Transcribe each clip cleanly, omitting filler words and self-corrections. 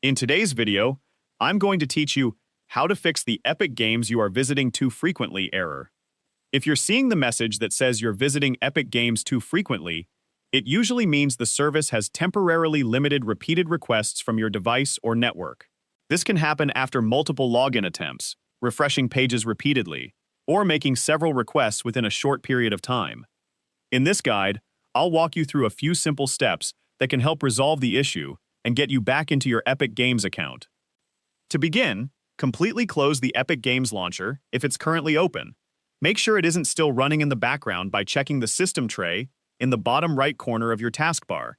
In today's video, I'm going to teach you how to fix the Epic Games you are visiting too frequently error. If you're seeing the message that says you're visiting Epic Games too frequently, it usually means the service has temporarily limited repeated requests from your device or network. This can happen after multiple login attempts, refreshing pages repeatedly, or making several requests within a short period of time. In this guide, I'll walk you through a few simple steps that can help resolve the issue and get you back into your Epic Games account. To begin, completely close the Epic Games launcher if it's currently open. Make sure it isn't still running in the background by checking the system tray in the bottom right corner of your taskbar.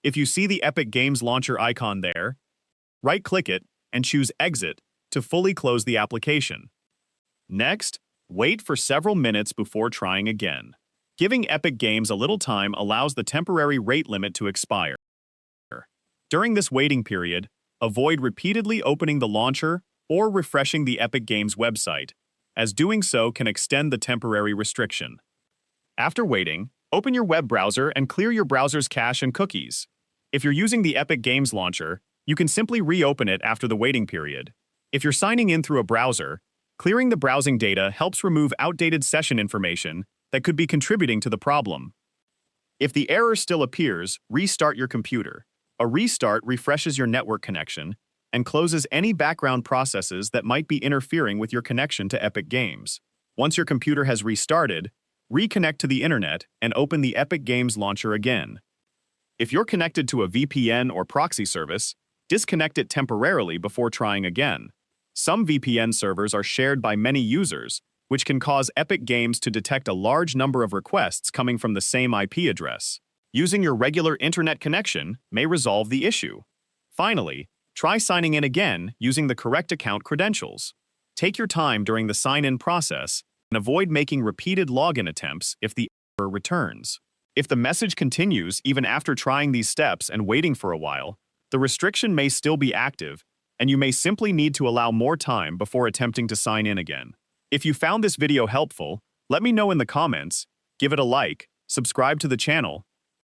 If you see the Epic Games launcher icon there, right-click it and choose Exit to fully close the application. Next, wait for several minutes before trying again. Giving Epic Games a little time allows the temporary rate limit to expire. During this waiting period, avoid repeatedly opening the launcher or refreshing the Epic Games website, as doing so can extend the temporary restriction. After waiting, open your web browser and clear your browser's cache and cookies. If you're using the Epic Games launcher, you can simply reopen it after the waiting period. If you're signing in through a browser, clearing the browsing data helps remove outdated session information that could be contributing to the problem. If the error still appears, restart your computer. A restart refreshes your network connection and closes any background processes that might be interfering with your connection to Epic Games. Once your computer has restarted, reconnect to the internet and open the Epic Games launcher again. If you're connected to a VPN or proxy service, disconnect it temporarily before trying again. Some VPN servers are shared by many users, which can cause Epic Games to detect a large number of requests coming from the same IP address. Using your regular internet connection may resolve the issue. Finally, try signing in again using the correct account credentials. Take your time during the sign-in process and avoid making repeated login attempts if the error returns. If the message continues even after trying these steps and waiting for a while, the restriction may still be active, and you may simply need to allow more time before attempting to sign in again. If you found this video helpful, let me know in the comments, give it a like, subscribe to the channel,